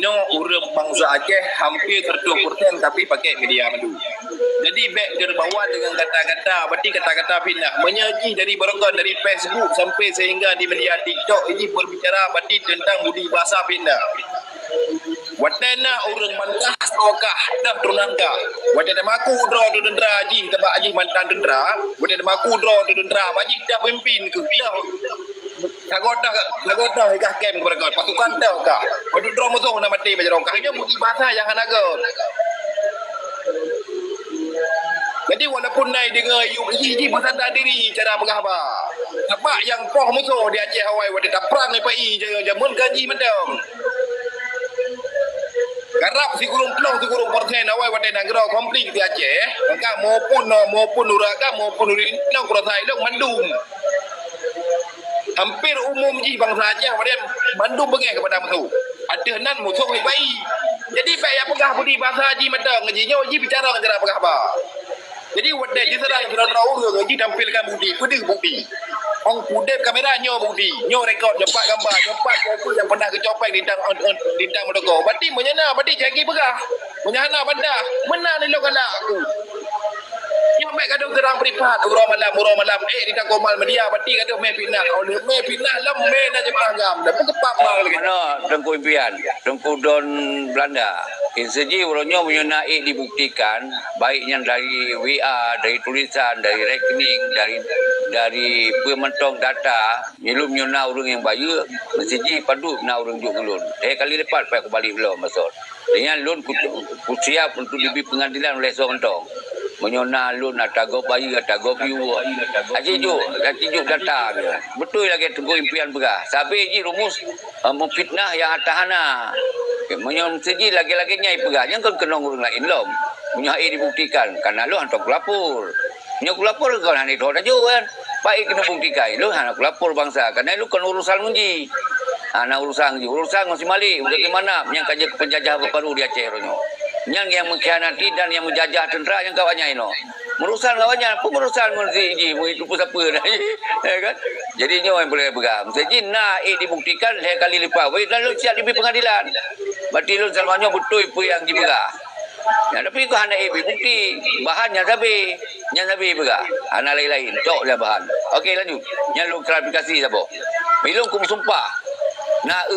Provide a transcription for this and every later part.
Jino orang bangsa Aceh hampir 100% tapi pakai media madu. Jadi back dia bawa dengan kata-kata, berarti kata-kata fitnah menyaji dari barangkali dari Facebook sampai sehingga di media TikTok ini berbicara berarti tentang budi bahasa fitnah. Watena orang mantah stokah dah turnangka. Watena maku draw tu dendra haji tebak haji mantan dendra. Watena maku draw tu dendra haji dah pemimpin ke dah. Lagodah ikah kem kepada kau. Pasukan dah kah. Waktu draw musuh nak mati macam orang. Kayaknya budi bahasa yang hanaga. Jadi walaupun naik dengar ini bersadar diri cara berkhabar. Sebab yang poh musuh di Aceh Hawaii waktu tak perang ni pai jamun gaji mendam. Garap si gurung penuh si gurung persen awal wadai negara komplit di Aceh. Maka maupun Uraga maupun Urinau kurasai dong mandum. Hampir umum ji bangsa Aceh wadai mandum bengih kepada musuh. Ada nan musuh baik. Jadi baik yang pegah budi bahasa ji madang ngajinya ji bicara cara berkhabar. Jadi wadai ji serang orang ji tampilkan budi, pedih budi. Orang kudep kamera nyo budi, nyo rekod cepat gambar, cepat fokus yang pernah kecopek lintang Medogo. Berarti menyana, berarti jagi pegah. Menyana bandar, mana ni lo galak aku. Yang baik kadang serang beripat, urau malam. Lintang Komal media, berarti kadang main pinah. Oleh main pinah, lemah nak jemaah agam. Dah pun kepak mal lagi. Mana Tengku Impian, Tengku Don Belanda. Inseji urangnya menyenai dibuktikan baiknya dari WA, dari tulisan, dari rekening, dari pementong data, nyelum nyona orang yang bayar, mesti padu na orang juk lun. Kali lepas pak kembali belum masuk. Dengan lun ku siap untuk diberi pengadilan oleh seorang mentong. Menyona lun atagop bayar, atagop view. Haji juk data dia. Betul lagi Tengku Impian begah. Sampai ji rumus memfitnah yang atahana. Menyon seji lagi-lagi nyai pegah. Yang kan kena orang lain lom. Menyai dibuktikan karena lu hantar lapor. Nyo lapor kau nak dor aja kan. Baik kena buktikan. Lu nak lapor bangsa karena lu kan urusan munji. Ana urusan masih malik bagaimana yang kerja penjajah baru di Aceh ronyo. Yang mengkhianati dan yang menjajah tentera yang kawannya ino. Merusan kawannya, pemerusan mesti itu pun siapa dah. Ya kan? Jadi nyo yang boleh pegang. Jadi nak dibuktikan saya kali lipat. Wei lalu siap di pengadilan. Berarti lu selamanya betul apa yang dibegah. Ya, tapi kau hendak bukti bahan yang sabi begah. Anak lain-lain, tok dia bahan. Okey lanjut. Yang lu klarifikasi siapa? Bilung kum sumpah. Nak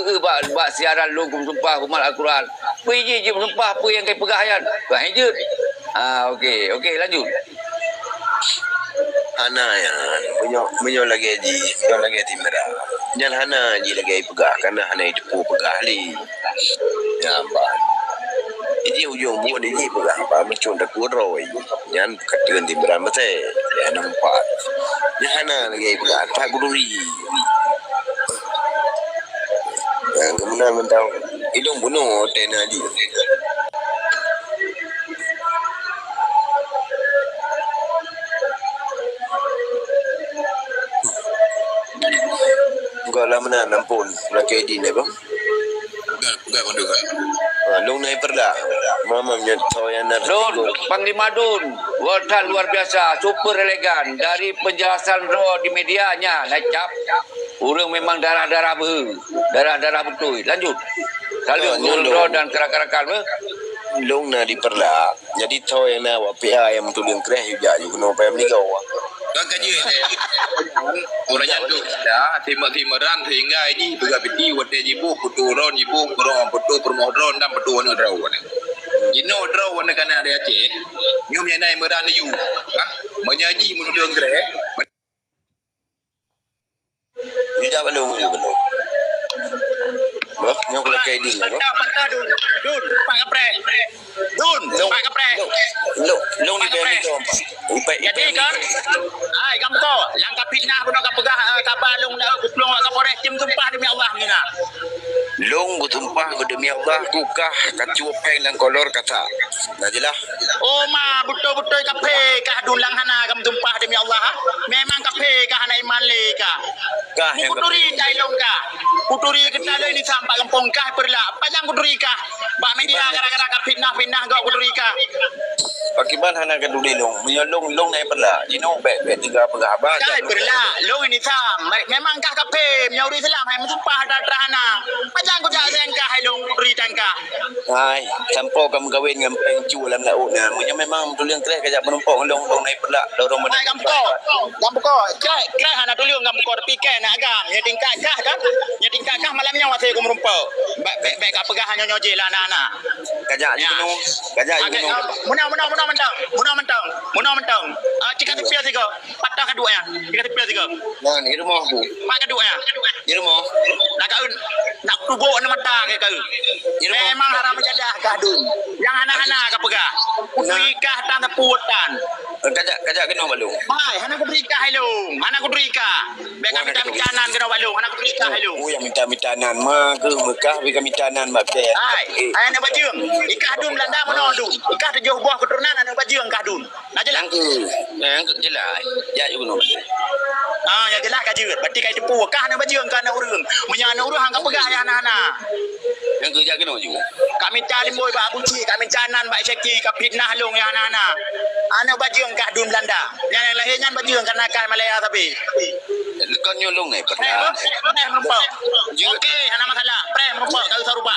bak siaran lu kum sumpah kumal Al-Quran. Pergi je sumpah apa yang kai pegahan. Bah je. Okey lanjut. Hana yang punya lagi merah. Jangan hana je lagi pegah karena hana itu pegah li. Ya bah. Ini ujung buat ini pegah apa mencun dak kuroi. Jangan katakan di merah mate. Ya nampak. Jangan hana lagi pegah apa gururi. Yang kemudian mentau hidung bunuh tenadi. Enggak lah mana nampun laki di ni bang. Enggak menduga. Long naik perlah. Mama menyatakan yang nak. Don Panglima Don, wadah luar biasa, super elegan dari penjelasan Ro di medianya, lacap. Orang memang darah-darah betul. Lanjut. Kalau Ro dan kerak-kerakan Long na di perlah. Jadi tahu yang nak WPA yang betul yang kerah juga. You kena apa yang menikau. Kan kaji orangnya tu dah timaran sehingga ini juga biti wate jibu puturon jibu korong putu permohon dan putu wana draw wana. Jino draw wana kana ada Aceh. Nyum yang naik meran you. Menyaji menuju anggrek. You dah belum. Bah, nyok lagi di ni. Patah Dun, Pak Kaprek. Dun, Pak Kaprek. Long di bawah itu apa? Jadi kan, kamu tu yang kapitnah pun nak pegah kabar long nak kuplong kapolres tim tumpah demi Allah ni nak. Long bertumpah demi Allah kukah kacau peng dan kolor kata. Nah jelah. Oh ma betul-betul kape kah dulang hana kamu tumpah demi Allah. Memang kape kah hana iman le kah. Kah yang kuturi cai long kah. Kuturi kita le ni sampai kampung kah perla. Panjang kuturi kah. Ba media gara-gara kapitnah kau kuturi kah. Bagaimana hana kan dulu long naik perlah. Jino bet tiga pegah abah. Cai perla. Long ini sam. Memang kah kape menyauri Islam. Hai tumpah ada terhana. Panjang ku jangan kah long kuturi tangkah. Hai, sampo kamu kawin dengan pengcu dalam laut nah. Punya memang tu yang kereh kejap menumpuk long naik pelak dorong mana. Hai gampo. Kai hana tuliung gampo tapi kai nak agam. Ya tingkat kah kan? Ya tingkat kah malamnya wasai ku merumpau. Baik apa gah hanya nyoje lah anak-anak. Kajak je gunung. Kajak je gunung. Munah mentang. Jika tepi tiga, patah kedua ya. Jika tepi tiga. Nah, ni rumah aku. Pak kedua ya. Ni rumah. Nak kau nak kubuk nak mentang ke kau. Memang haram menjadah kadun. Yang anak-anak ke pegah. Kutrikah tan teputan. Kajak kena balung. Hai, anak kutrikah helong. Anak kutrikah. Baik kami minta kena balung. Anak kutrikah helong. Oh, yang minta-mintanan mah ke Mekah bagi mintanan mak dia. Hai, anak bajung. Ikah dun Belanda menodun. Ikah tujuh buah keturunan anak bajung kadun. Nak jelas. Yang jelas. Ya you gunung. Ya jelas kajut. Berarti kai tepu kah anak bajung kah anak urang. Punya anak urang hang pegah ya anak-anak. Yang kerja kena juga. Kami talim boy ba bunci, kami canan ba syaki ka fitnah long ya anak-anak. Anak bajung kah dun Belanda. Yang lahirnya bajung kan nakal Malaya tapi. Kau nyolong ni Prem pernah. merumpau. Okey, anak masalah. Prem merumpau kau sarupa.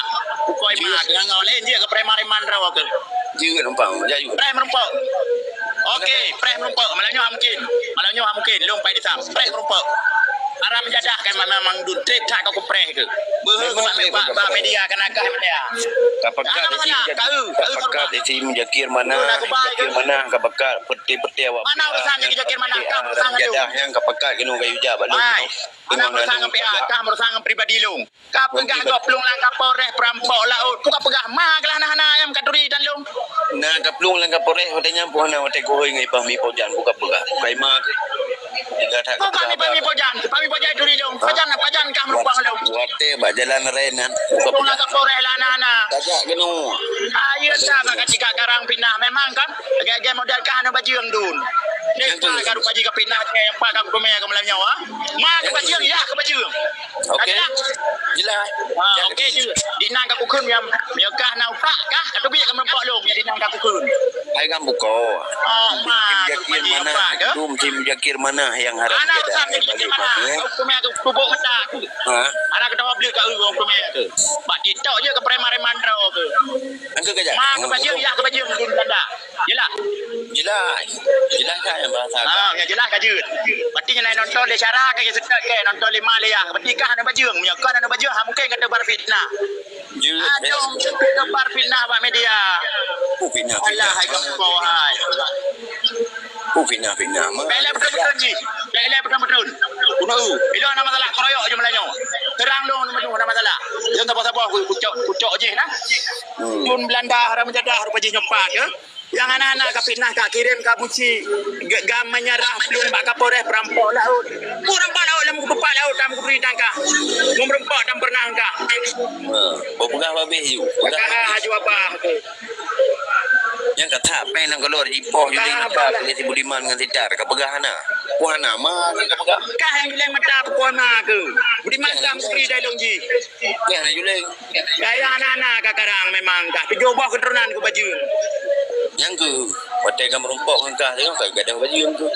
Ukoi mak dengan ngau lain je ke premariman rawa ke. Juga numpang. Ya you. Prem merumpau. Okey, prem merumpau. Malangnya mungkin. Long pai disam. Prem merumpau. Haram menjadah kan memang dun trip tak kau preh ke. Beuh ba media kan akah dia. Kapakat di sini menjakir mana kapakat peti awak. Mana urusan yang jakir mana kah urusan lu. Jadah yang kapakat kena kayu jah balung. Anak urusan PA kah urusan pribadi lu. Kah pegah goplung lang kapolres perampok laut. Ku pegah mah kelah anak-anak yang kaduri dan lu. Nah kaplung lang kapolres hote nyampu hana hote gohoi ngai pahmi pojan buka pegah. Bukai mak. Jika tak pami pojan duri lu. Pajan kah merupakan lu. Wate bak jalan renan. Goplung lang kapolres lah anak-anak. Kajak kena. Ayo dah bagi jika karang pindah memang kan agak modal kah anu bajung dun. Nek pa garu paji ka pindah ke yang pa ka kumeh ka malam nyawa. Ma ke bajung ya ke bajung. Okey. Jelas. Okey je. Di nang ka kukun yang kah na upak kah ka tubi ka mempok long di nang ka kukun. Ai kan buka. Ma Jakir mana? Dum tim jakir mana yang harap anak kita sam jakir mana? Kumeh ka kubuk mata. Ha? Anak ka dawa beli ka urang kumeh ke. Bak ditok je ke premare mandra ke. Angka kajak. Ma ke bajung ya ke bajung dun Belanda. Jelah. Jelas kan yang bahasa. Ya jelas kajut. Berarti yang lain nonton le cara ke sekat ke nonton le Malaysia. Berarti kah ada bajung, punya kan ada bajung, mungkin kata bar fitnah. Aduh, bar fitnah ba media. Fitnah. Allah hai kau hai. Fitnah. Bela betul-betul ji. Bela betul-betul. Kuno. Bila ada masalah keroyok je Melayu. Terang dong nama masalah. Jangan apa-apa kucok je nah. Pun Belanda haram menjadah rupa je nyopat ya. Yang anak-anak ka fitnah ka kirim ka buci gam menyerah belum bak kapolres perampok laut. Perampok laut dalam kutupat laut dalam kubri tangkah. Memperempak dan berenang ka. Berpegah babih you. Haju apa? Yang kata pen nang keluar ipoh jadi kita pilih si Budiman dengan Tidar ka pegah ana. Puana mah ka pegah. Kah yang gileng mata pukul ma ke. Budiman kam kubri dai longji. Ya na juleng. Kaya anak-anak ka karang memang kah. Tujuh buah keturunan ku baju. Yang ke hotel kan merumpok kan kah jangan tak gadang baju yang tu.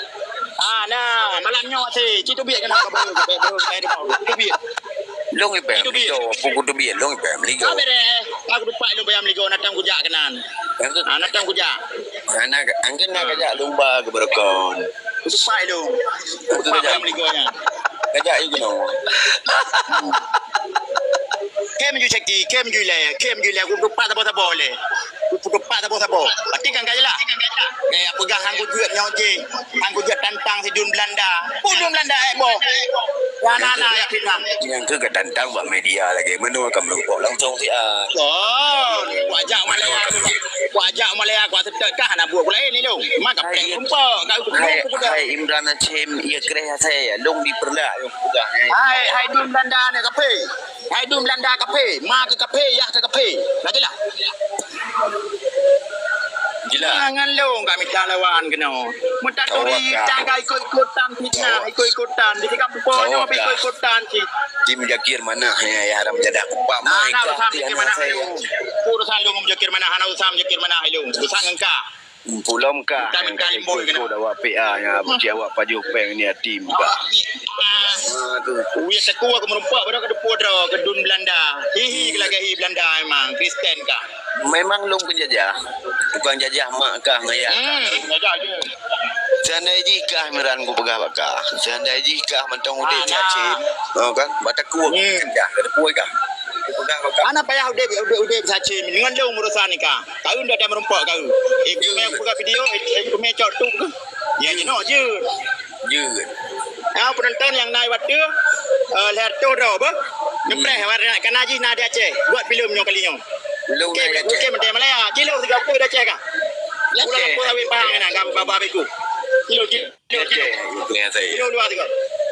Nah, malamnya masih citu biak kena ka baru kai depan. Citu biak. Long ipe. Itu pukul tu biar long ipe meligo. Apa deh? Aku lupa lu bayam ligo natang kujak kenan. Yang ke Natang kujak. anak angin nak kajak lumba ke berkon. Lupa lu. Lupa bayam ligonya. Kajak you kena. Kem ju ceki, kem ju le, aku lupa tak boleh. Aku lupa tak boleh. Pasti kan kajelah. Kayak pegah hang kujuat nyoje. Hang kujuat tantang si dun Belanda. Dun Belanda bo. Anak-anak ya pinang. Yang ke tantang buat media lagi. Menua kan melumpuk langsung si Oh, wajak Malaya aku tetap kah nak buat lain ni lu. Mak kapten lumpuk. Hai Imran Achem ia kerja saya long di perlah yang pegah. Hai dun Belanda ni kape. Hai dun Belanda kape. Mak ke kape, ya ke kape. Dah jelah. Jelas. Jangan lu kami tak lawan kena. Mutat turi jangan ikut-ikutan fitnah, ikut-ikutan. Di kampung ni ikut-ikutan si. Tim jakir mana ya haram jadah kupak mai Ana ka usam jakir mana halu. Urusan lu jakir mana, ana usam jakir mana halu. Urusan engka. Pulau Mekah Tak yang Mekah Limboi kena. kau dah awak PA yang abang awak paju peng ni tim Mekah. Tu. Wih teku aku merumpak pada ke depan dah ke dun Belanda. Hihi kelagahi Belanda memang Kristen kah. Memang long penjajah. Bukan jajah mak kah ngayak. Ada je. Seandai jika meran ku pegah bakar. Seandai jika mentong udah Ah, cacing. Oh kan? Bataku dah ke depan kah. Ku pegah bakar. Ana payah udah saja dengan long urusan ni kah. Kau dah merumpak kau. Kau buka video, kau cok tu. Ya je no je. Je. Penonton yang naik waktu lihat tu dah apa? Nyempreh warna kan aji nak dia Aceh. Buat filem nyo kali nyo. Belum Okey, naik okey menteh Malaya. Kilo 30 dah Aceh kah? Ya Aceh. aku awet pahang nak baba beku. Kilo. Ini saya. Kilo luar tiga.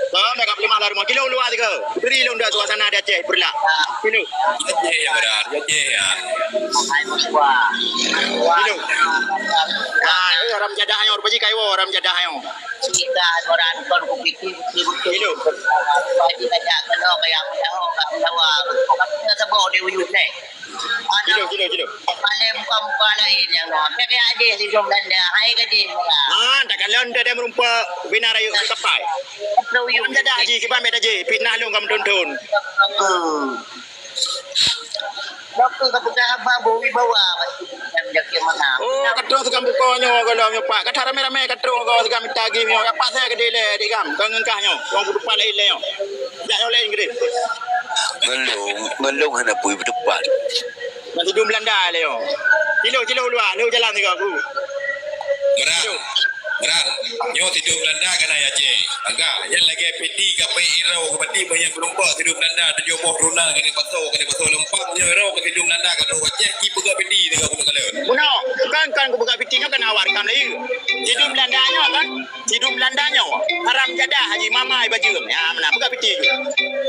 Kau nak beli mahal rumah. Kilo luar tiga. Beri lu dah suasana dia Aceh perlah. Kilo. Aceh ya berat. Aceh ya. Kilo. Orang jadah ayo rupaji kayo orang jadah ayo. Kita orang kon ku pikir Kilo. bagi kajak kena kaya Jawa kita sebut dia wujud ni Kilo. paling muka-muka lain yang nak kaya adik si jom Belanda hai ke dia Tak kalau anda dah merumpak bina rayu kapai. Orang jadah haji kiban beda je. Fitnah lu kamu tonton. doktor kebuka babu wibawa yang jaga mana Oh, katro sekam bukanyo kalau nyopak. Kata rame-rame katro kau sekam tagi nyo. Apa saya ke dile digam. Kau ngengkahnya. Kau kudupan lain le. Tak oleh Inggeris. Melong hana pui berdepan. Nanti dum Belanda le. Kilo luar. Lu jalan tiga aku. Berat. Nyo tidur Belanda kan ayah Aceh. Agak. Yang lagi peti kapai irau kepati banyak berumpak tidur Belanda. Tujuh boh runa kena pasal lempang. Nyo irau ke tidur Belanda kan Aceh ki pegak peti tiga aku kala. Buno, kan ku buka pitingnya kan awarkan lagi. Hidup Belandanya kan? Hidup Belandanya. Haram jadah haji mama ai baju. Ya, mana buka piting.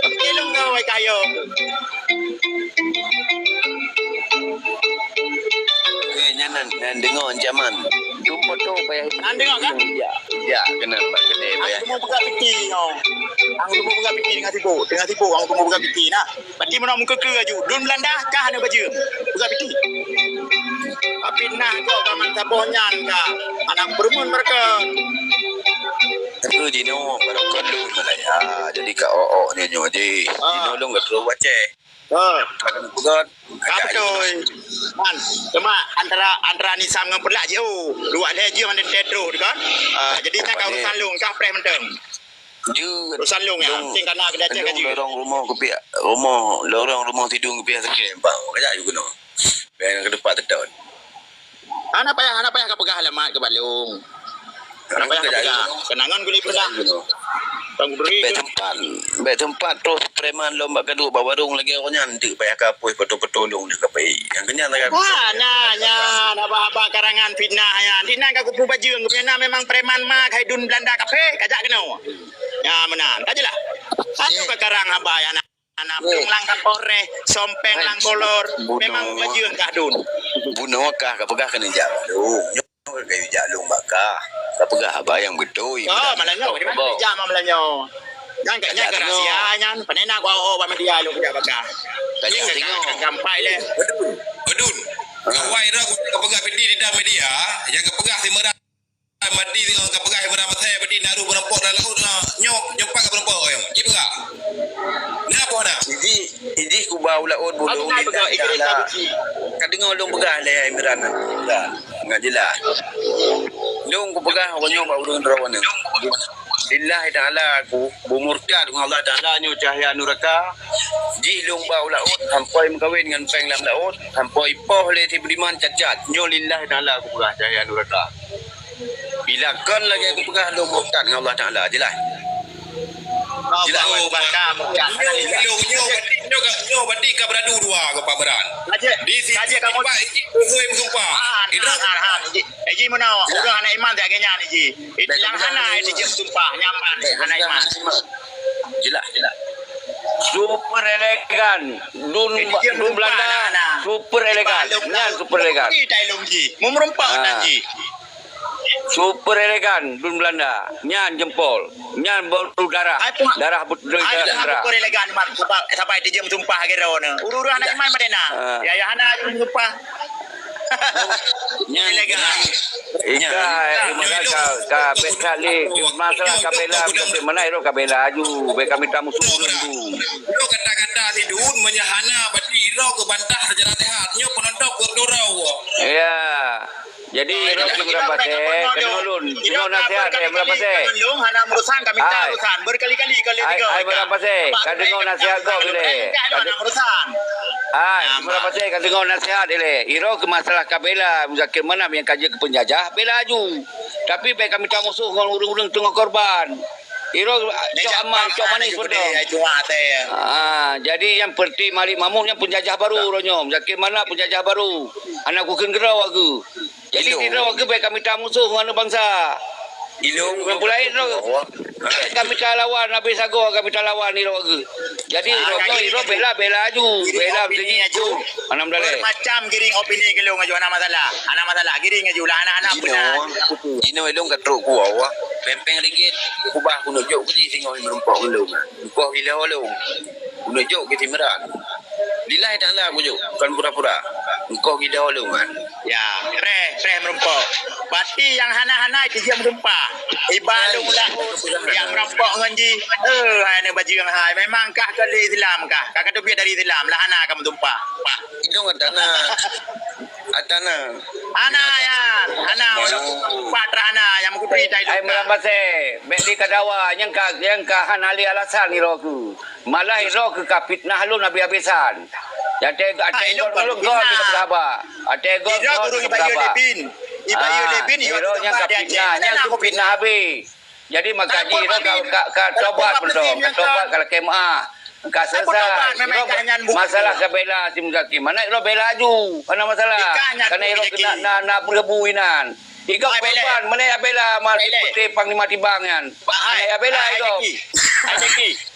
Kelong kau ai kayo. Nyanan dengar ancaman. Jumpa tu payah. Nan dengar kan? Ya, kena kedai payah. Aku mau buka piting yo. Aku mau buka piting dengan tipu. Aku mau buka piting nah. Berarti mana muka ke aju. Dun Belanda kah ada baju. Buka piting. Tapi nah kau kaman sabonyan kah. Anak bermun mereka. Itu Dino baru kalau Malaya. Jadi kak ni nyo je. Dino long kat Pulau Aceh. Akan buat. Betul. Man, cuma antara ni sam dengan pelak je. Dua leje mana tetro kan. Jadi nak kau urusan long kah pre menteng. Je. Urusan long ya. Sing kana kedai cek aja. Lorong rumah ke pihak lorong rumah tidur ke pihak sekem bang. Kajak juga no. Yang ke depan tetap. Anak payah kau pegang alamat ke balung. Anak payah kau pegang. Kenangan guli pegang. Tang beri. Baik tempat terus preman lomba kedua bawa warung lagi orang nanti payah kapui petolong dia kapai. Yang kenyang tak Wah, nah, apa karangan fitnah ya. Di nang aku baju ngupena memang preman mak haidun Belanda kape kajak kena. Ya menan. Kajelah. Satu ke karang apa ya anak lang kapore, sompeng lang kolor, memang baju kah dun. Bunuh kah kapegah kena jalung. Nyok kayu jalung bakah. Kapegah abayang betul. Oh, malanya jam malanya. Jangan kayaknya ke rahasianya. Panena gua media lu kerja bakah. Tadi tengok. Gampai le. Bedun. Kawai dah kepegah peti di dalam media. Yang kepegah si merah. Mati dengan kepegah yang bernama saya peti naru berempok dan laut nyempak ke berempok yang. Ji pegah. Kenapa nak? Ini ku bau laut bodoh. Aku nak pegah ikut tabuci. Kan dengar long pegah le Imran. Enggak jelas. Long ku pegah orang bau dengan rawan ni. Lillahi ta'ala aku bermurtad dengan Allah Ta'ala nyo cahaya nuraka. Ji long bau laut sampai mengkawin dengan peng lam laut sampai poh le tibriman cacat. Nyo lillahi ta'ala aku pegah cahaya nuraka. Bila kan lagi aku pegah long murtad dengan Allah Ta'ala jelas. Jelas bakah. Nyo berarti kau beradu dua ke pameran. Di sini kamu hoi bersumpah. Eji mana? Udah anak iman tak kenya ni ji. Yang hana ini je sumpah nyaman anak iman. Jelas. Super elegan. Dun Belanda. Super elegan. Nyan super elegan. Ini tai long ji. Memrempak dan ji. Super elegan Dun Belanda. Nyan jempol. Nyan berdarah. Darah berdarah. Aku relegan man sampai dia sumpah kira ona. Uru-uru anak iman madena. Ya hana sumpah. Ika imaga ka pesa li masalah kabela tapi mana iro kabela aju be kami tamu suruh tu. Lo kata-kata si Dun menyahana berarti iro ke bantah secara sehatnya penonton berdorau. Ya. Jadi iro berapa teh? Kenulun. Sino nasihat berapa teh? Long hana urusan kami tahu urusan berkali-kali kali tiga. Ai berapa teh? Kadang nasihat kau boleh. Hana urusan. Berapa teh kadang nasihat ele. Iro ke masalah kabela muzakir mana yang kaji ke penjajah bela aju. Tapi baik kami tak musuh dengan urung-urung tengah korban. Iro cok aman, cok manis pedang. Jadi yang perti Malik Mamun yang penjajah baru ronyo. Muzakir mana penjajah baru. Anak kuken gerau aku. Jadi di gerau aku baik kami tak musuh dengan bangsa. Ilung Mempulai ro. Kami tak lawan habis sago kami tak lawan ni ro aku. Jadi ro bela aju. Bela beli aju. Anam dale. Macam giring opini ke lu ngaju ana masalah giring ngaju lah anak-anak benar. Ino ilung katruk ku awak. Pempeng dikit. Kubah ku nunjuk ku di singau merempok lu. Kau hilau lu. Ku nunjuk ke timeran. Lilai tak lah ku bukan pura-pura. Engkau hilau lu kan. Ya, pre merempok. Berarti yang hana-hana itu dia merempah. Ibadah pula yang merampok nganji. Hana baju yang hai. Memangkah ke Islam kah? Kakak tu biar dari Islam lah hana kamu tumpah. Pak. Ilung atana. Hana ya. Hana. Patra hana yang mengutri tai Ai luka. berapa teh? Beli kadawa yang ka hanali alasan ni ro ku. Malah ro ke fitnah lu nabi habisan. Jadi ate gol berapa? Ate gol berapa? Ibayu lebin iro yang fitnah habis. Jadi makaji iro ka tobat betul. Tobat kalau kemah. Ka selesai. Masalah kabela si Muzaki. Mana iro bela aju. Mana masalah? Karena iro kena nak berkebuinan. Iko korban mana bela mas seperti panglima timbangan. Mana bela iko.